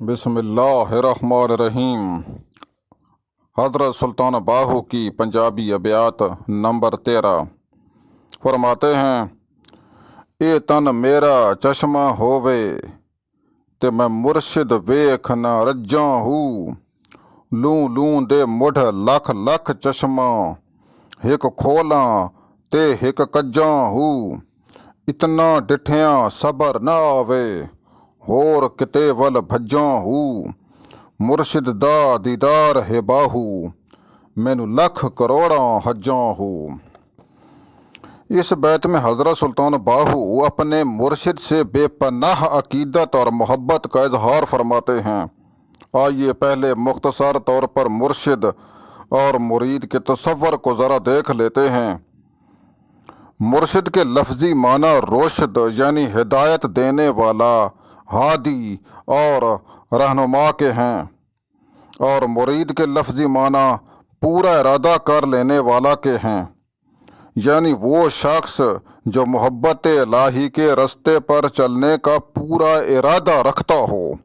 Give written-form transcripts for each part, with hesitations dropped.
बिस्मिल्लाहिर्रहमानिर्रहीम। हज़रत सुल्तान बाहू की पंजाबी अबियात नंबर 13 फरमाते हैं, ए तन मेरा चश्मा होवे ते मैं मुर्शिद वेख न रज्जा हूँ। लूं लूं दे मुढ़ लख लख चश्मा, हिक खोला ते हिक कज्जा हूँ। इतना डिठिया सबर न आवे, होर किते वल भज्जा हूँ। मुर्शिद दा दीदार है बाहू, मैनू लख करोड़ा हज्जा हूँ। इस बैत में हज़रत सुल्तान बाहू अपने मुर्शिद से बेपनाह अकीदत और मोहब्बत का इजहार फरमाते हैं। आइए पहले मुख्तसर तौर पर मुर्शिद और मुरीद के तसव्वुर को ज़रा देख लेते हैं। मुर्शिद के लफ्ज़ी माना रोशद यानी हिदायत देने वाला, हादी और रहनुमा के हैं, और मुरीद के लफ्ज़ी माना पूरा इरादा कर लेने वाला के हैं, यानी वो शख्स जो मोहब्बत इलाही के रास्ते पर चलने का पूरा इरादा रखता हो।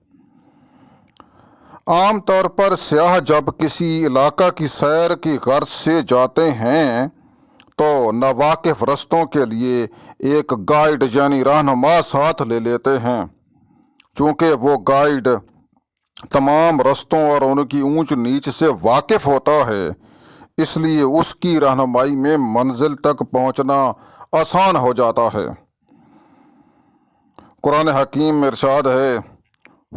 आम तौर पर सियाह जब किसी इलाका की सैर की गर्ज से जाते हैं तो नावाकिफ रस्तों के लिए एक गाइड यानी रहनुमा साथ ले लेते हैं। चूँकि वो गाइड तमाम रस्तों और उनकी ऊंच नीच से वाकिफ़ होता है, इसलिए उसकी रहनुमाई में मंजिल तक पहुंचना आसान हो जाता है। कुरान हकीम में इरशाद है,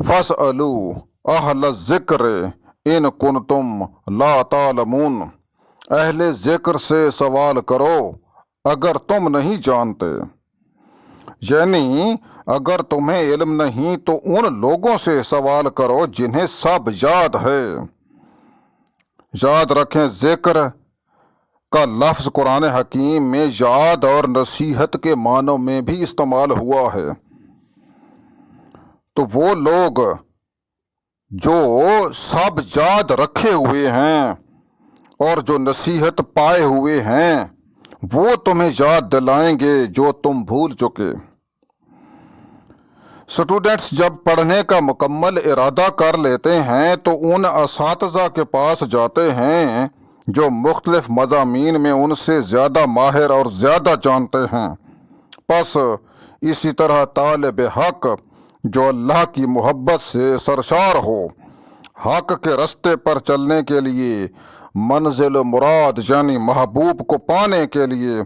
फस्अलू अहल ज़िक्र इन कुन्तुम ला तालमून। अहले ज़िक्र से सवाल करो अगर तुम नहीं जानते, यानी अगर तुम्हें इल्म नहीं तो उन लोगों से सवाल करो जिन्हें सब याद है। याद रखें, ज़िक्र का लफ्ज़ कुरान हकीम में याद और नसीहत के मानों में भी इस्तेमाल हुआ है। तो वो लोग जो सब याद रखे हुए हैं और जो नसीहत पाए हुए हैं, वो तुम्हें याद दिलाएंगे जो तुम भूल चुके। स्टूडेंट्स जब पढ़ने का मुकम्मल इरादा कर लेते हैं तो उन असातिज़ा के पास जाते हैं जो मुख्तलिफ मज़ामीन में उनसे ज़्यादा माहिर और ज़्यादा जानते हैं। बस इसी तरह तालिब हक़ जो अल्लाह की मोहब्बत से सरशार हो, हक़ के रास्ते पर चलने के लिए, मंजिल मुराद यानी महबूब को पाने के लिए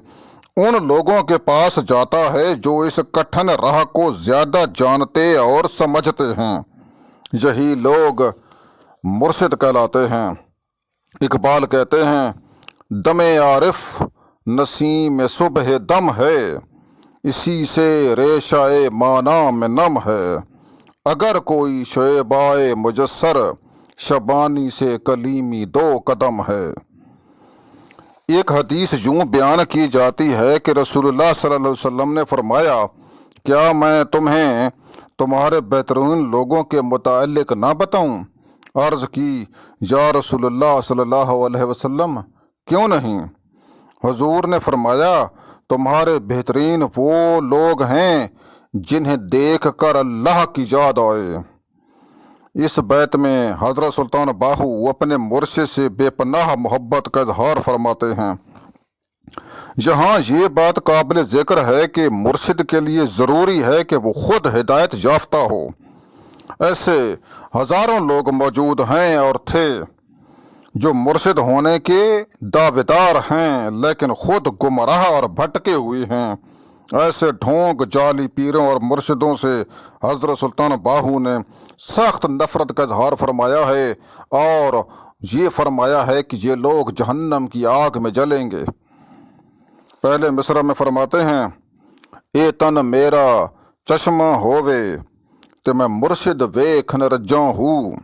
उन लोगों के पास जाता है जो इस कठिन राह को ज़्यादा जानते और समझते हैं। यही लोग मुर्शिद कहलाते हैं। इकबाल कहते हैं, दमे आरिफ नसीम सुबह दम है, इसी से रेशाए माना में नम है। अगर कोई शोएबाए मुजस्सर, शबानी से कलीमी दो कदम है। एक हदीस यूँ बयान की जाती है कि रसूलुल्लाह सल्लल्लाहु अलैहि वसल्लम ने फरमाया, क्या मैं तुम्हें तुम्हारे बेहतरीन लोगों के मुताल्लिक ना बताऊं? अर्ज़ की, या रसूलुल्लाह सल्लल्लाहु अलैहि वसल्लम, क्यों नहीं? हुजूर ने फरमाया, तुम्हारे बेहतरीन वो लोग हैं जिन्हें देख कर अल्लाह की याद आए। इस बैत में हज़रत सुल्तान बाहू अपने मुर्शिद से बेपनाह मोहब्बत का इजहार फरमाते हैं। यहाँ ये बात काबिल ज़िक्र है कि मुर्शिद के लिए ज़रूरी है कि वो खुद हिदायत याफ्ता हो। ऐसे हज़ारों लोग मौजूद हैं और थे जो मुर्शिद होने के दावेदार हैं लेकिन खुद गुमराह और भटके हुए हैं। ऐसे ढोंग जाली पीरों और मुर्शिदों से हज़रत सुल्तान बाहू ने सख्त नफ़रत का इजहार फरमाया है और ये फरमाया है कि ये लोग जहन्नम की आग में जलेंगे। पहले मिसरा में फरमाते हैं, ए तन मेरा चश्मा होवे ते मैं मुर्शिद वेख न रज्जा हूँ,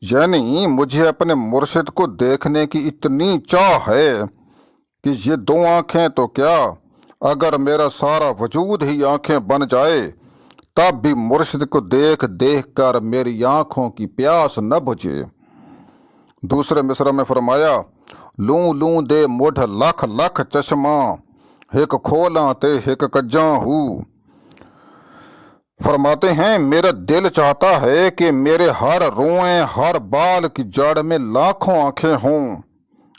यानी मुझे अपने मुर्शिद को देखने की इतनी चाह है कि ये दो आँखें तो क्या, अगर मेरा सारा वजूद ही आँखें बन जाए तब भी मुर्शिद को देख देख कर मेरी आँखों की प्यास न बुझे। दूसरे मिसरा में फरमाया, लूं लूं दे मुढ़ लख लख चश्मा, हिक खोला ते हिक कज्जा हूँ। فرماتے ہیں میرا دل چاہتا ہے کہ میرے ہر روئیں ہر بال کی جڑ میں لاکھوں آنکھیں ہوں،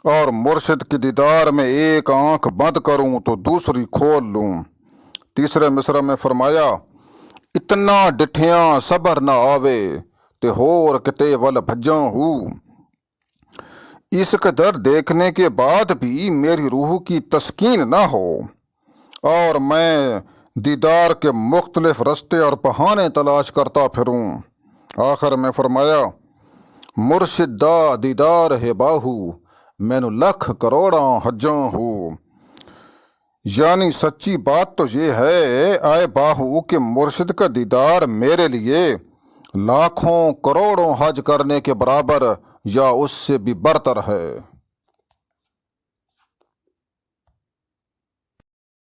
اور مرشد کی دیدار میں ایک آنکھ بند کروں تو دوسری کھول لوں۔ تیسرے مصرع میں فرمایا اتنا ڈٹھیاں صبر نہ آوے تے ہور کتے ول بھجاں ہوں۔ اس قدر دیکھنے کے بعد بھی میری روح کی تسکین نہ ہو اور میں دیدار کے مختلف رستے اور بہانے تلاش کرتا پھروں۔ آخر میں فرمایا مرشد دا دیدار ہے باہو مینو لکھ کروڑاں حجاں ہو۔ یعنی سچی بات تو یہ ہے آئے باہو کہ مرشد کا دیدار میرے لیے لاکھوں کروڑوں حج کرنے کے برابر یا اس سے بھی برتر ہے۔